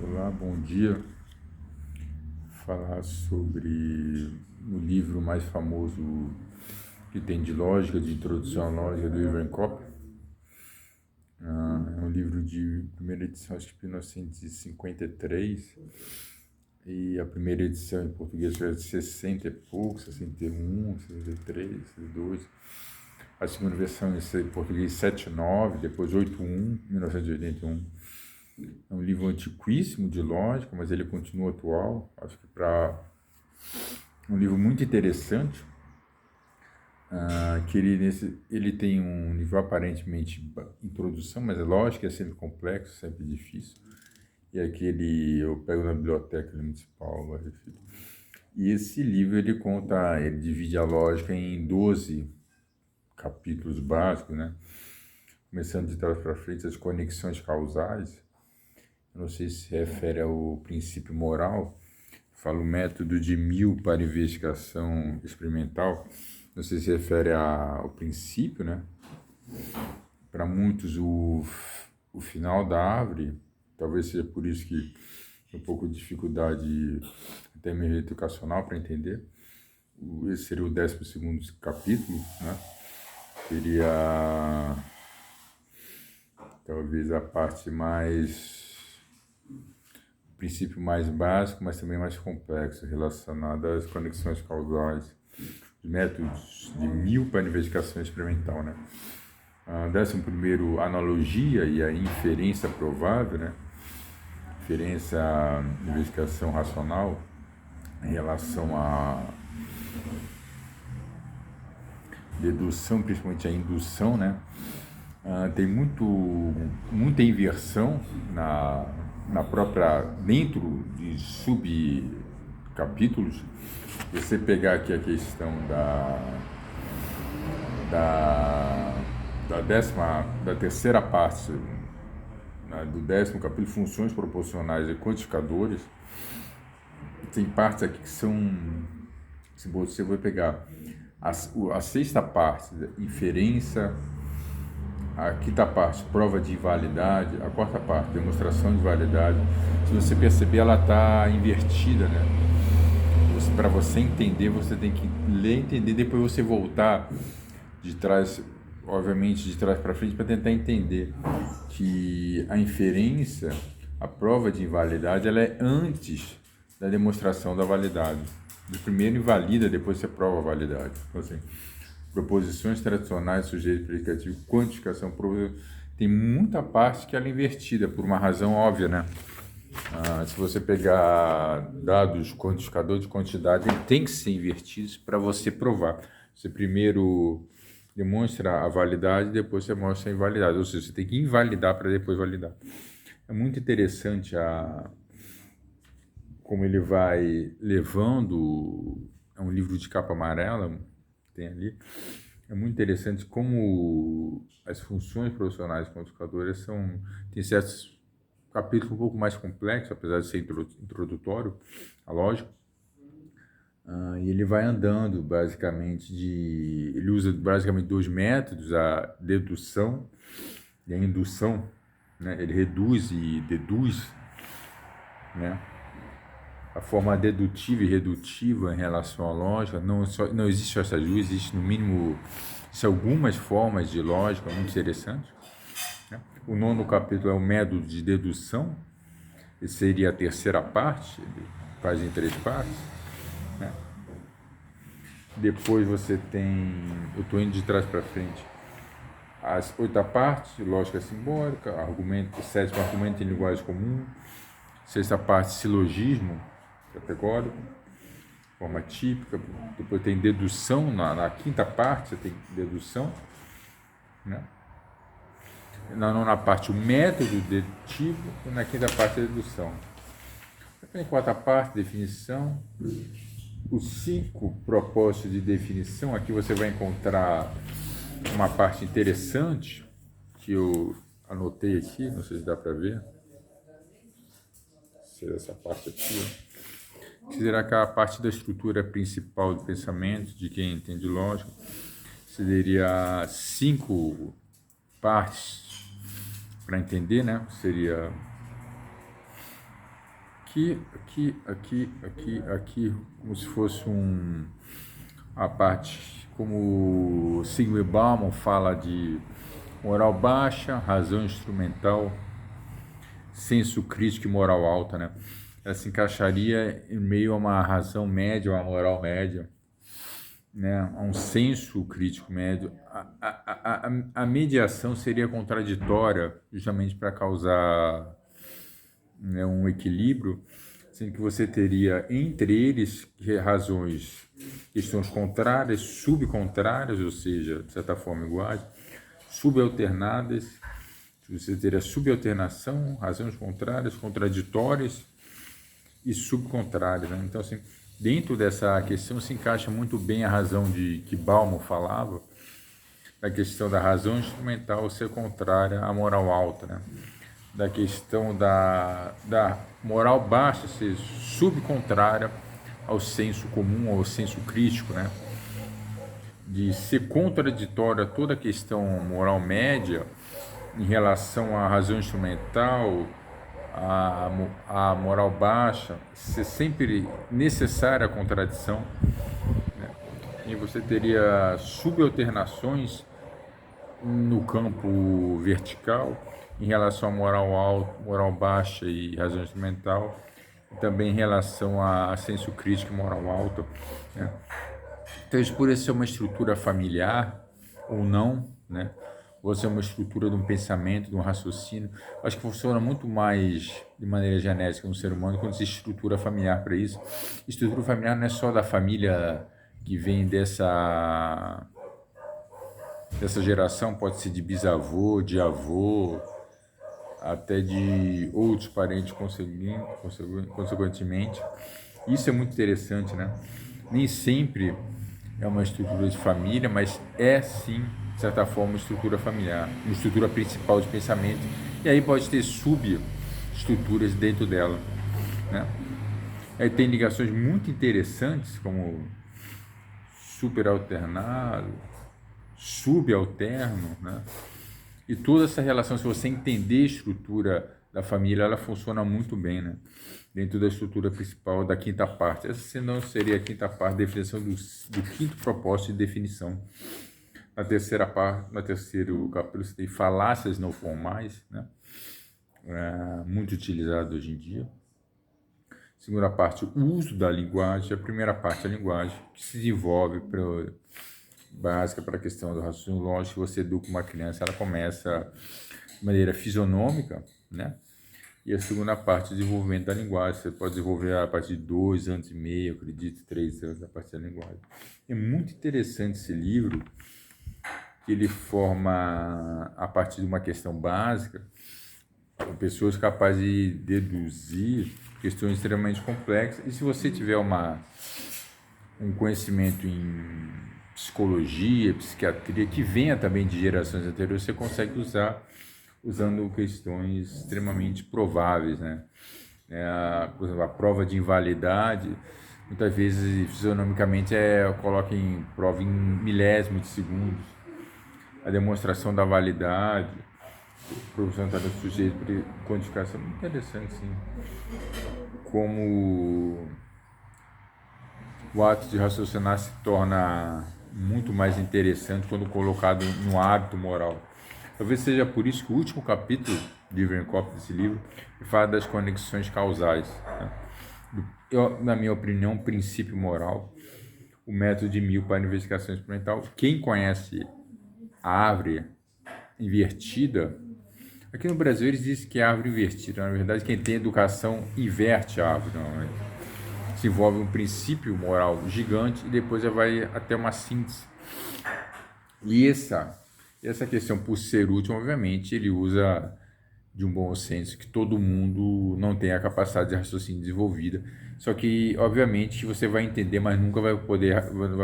Olá, bom dia. Falar sobre o livro mais famoso que tem de lógica, de introdução à lógica, do Ivan Kopp. É um livro de primeira edição, acho que de 1953, e a primeira edição em português foi de 60 e pouco, 61, 63, 62. A segunda versão em português 79, depois 81, 1981. É um livro antiquíssimo de lógica, mas ele continua atual. Acho que para um livro muito interessante, que ele tem um nível aparentemente introdução, mas é lógico que é sempre complexo, sempre difícil. E aquele eu pego na biblioteca municipal, lá, refiro. E esse livro ele divide a lógica em 12 capítulos básicos, né? Começando de trás para frente, as conexões causais. Eu não sei se se refere ao princípio moral, fala o método de Mill para investigação experimental, não sei se se refere ao princípio, né? Para muitos, o final da árvore, talvez seja por isso que tem um pouco de dificuldade, até mesmo educacional, para entender. Esse seria o 12º capítulo, né? Seria talvez a parte o princípio mais básico, mas também mais complexo, relacionado às conexões causais, os métodos de Mill para investigação experimental, né? 11º, analogia e a inferência provável, né? Inferência, investigação racional em relação à dedução, principalmente a indução, né? Tem muita inversão na própria, dentro de subcapítulos. Você pegar aqui a questão da terceira parte, né, do 10º capítulo, funções proporcionais e quantificadores, tem partes aqui que são, se você vai pegar a sexta parte, inferência, a quinta parte, prova de invalidade, a quarta parte, demonstração de validade. Se você perceber, ela está invertida, né? Para você entender, você tem que ler, entender, depois você voltar de trás, obviamente de trás para frente, para tentar entender que a inferência, a prova de invalidade, ela é antes da demonstração da validade. Primeiro invalida, depois você prova a validade. Então, assim, proposições tradicionais, sujeito predicativo, quantificação, tem muita parte que ela é invertida, por uma razão óbvia, né? Se você pegar dados quantificador de quantidade, ele tem que ser invertido para você provar. Você primeiro demonstra a validade, depois você mostra a invalidade. Ou seja, você tem que invalidar para depois validar. É muito interessante como ele vai levando. É um livro de capa amarela, tem ali. É muito interessante como as funções profissionais quantificadoras tem certos capítulos um pouco mais complexos, apesar de ser introdutório, a lógica. E ele vai andando basicamente ele usa basicamente dois métodos, a dedução e a indução, né? Ele reduz e deduz, né? A forma dedutiva e redutiva em relação à lógica, não existe essas duas, existe no mínimo algumas formas de lógica muito interessantes, né? O 9º capítulo é o método de dedução, esse seria a terceira parte, ele faz em 3 partes, né? Depois você tem, eu estou indo de trás para frente, a 8ª parte, lógica simbólica, argumento, 7º argumento em linguagem comum, 6ª parte, silogismo categórico, forma típica. Depois tem dedução, na 5ª parte você tem dedução, né? Na 9ª parte o método dedutivo e na 5ª parte a dedução. Na 4ª parte, definição. Os 5 propósitos de definição, aqui você vai encontrar uma parte interessante que eu anotei aqui, não sei se dá para ver. Seria essa parte aqui, que será aquela parte da estrutura principal do pensamento, de quem entende lógica. Seria 5 partes para entender, né? Seria aqui, como se fosse a parte, como Zygmunt Bauman fala de moral baixa, razão instrumental, senso crítico e moral alta, né? Ela se encaixaria em meio a uma razão média, uma moral média, né? A um senso crítico médio. A mediação seria contraditória, justamente para causar, né, um equilíbrio, sendo que você teria entre eles razões, questões contrárias, subcontrárias, ou seja, de certa forma iguais, subalternadas. Você teria subalternação, razões contrárias, contraditórias e subcontrárias, né? Então, assim, dentro dessa questão se encaixa muito bem a razão de que Bauman falava, da questão da razão instrumental ser contrária à moral alta, né? Da questão da moral baixa ser subcontrária ao senso comum, ao senso crítico, né? De ser contraditória a toda a questão moral média em relação à razão instrumental, à moral baixa, ser sempre necessária a contradição, né? E você teria subalternações no campo vertical em relação à moral alta, moral baixa e razão instrumental, e também em relação a senso crítico e moral alta, né? Então, isso por ser uma estrutura familiar ou não, né? Ou ser uma estrutura de um pensamento, de um raciocínio, acho que funciona muito mais de maneira genética no ser humano quando se estrutura familiar para isso. Estrutura familiar não é só da família que vem dessa geração, pode ser de bisavô, de avô, até de outros parentes consequentemente. Isso é muito interessante, né? Nem sempre é uma estrutura de família, mas é sim, de certa forma, uma estrutura familiar, uma estrutura principal de pensamento, e aí pode ter subestruturas dentro dela, né? Aí tem ligações muito interessantes, como superalternado, subalterno, né? E toda essa relação, se você entender a estrutura da família, ela funciona muito bem, né? Dentro da estrutura principal da quinta parte. Essa, se não, seria a quinta parte, definição do quinto propósito de definição. Na terceira parte, no terceiro capítulo, você tem falácias não formais, né? Muito utilizado hoje em dia. Segunda parte, o uso da linguagem. A primeira parte, a linguagem, que se desenvolve básica para a questão do raciocínio lógico. Você educa uma criança, ela começa de maneira fisionômica, né? E a segunda parte, o desenvolvimento da linguagem. Você pode desenvolver a partir de 2 anos e meio, acredito, 3 anos a partir da linguagem. É muito interessante esse livro, que ele forma, a partir de uma questão básica, pessoas capazes de deduzir questões extremamente complexas. E se você tiver um conhecimento em psicologia, psiquiatria, que venha também de gerações anteriores, você consegue usando questões extremamente prováveis, né? Por exemplo, a prova de invalidade, muitas vezes, fisionomicamente, coloca em prova em milésimos de segundos. A demonstração da validade, profissionalidade do sujeito, quantificação, muito interessante, sim. Como o ato de raciocinar se torna muito mais interessante quando colocado no hábito moral. Talvez seja por isso que o último capítulo de Verenkopf, desse livro, fala das conexões causais, né? Na minha opinião, princípio moral, o método de Mill para a investigação experimental. Quem conhece a árvore invertida, aqui no Brasil eles dizem que é árvore invertida, na verdade quem tem educação inverte a árvore, normalmente. Se envolve um princípio moral gigante e depois vai até uma síntese. E essa questão, por ser útil, obviamente, ele usa de um bom senso que todo mundo não tem a capacidade de raciocínio desenvolvida. Só que, obviamente, você vai entender, mas nunca vai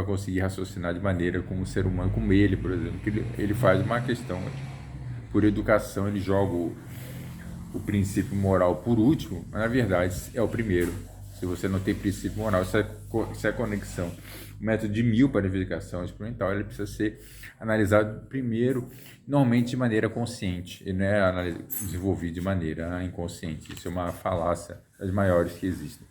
conseguir raciocinar de maneira como um ser humano, como ele, por exemplo, que ele faz uma questão, por educação, ele joga o princípio moral por último, mas na verdade é o primeiro. Se você não tem princípio moral, se a conexão, o método de 1000 para verificação experimental, ele precisa ser analisado primeiro, normalmente de maneira consciente, e não é desenvolvido de maneira inconsciente. Isso é uma falácia das maiores que existem.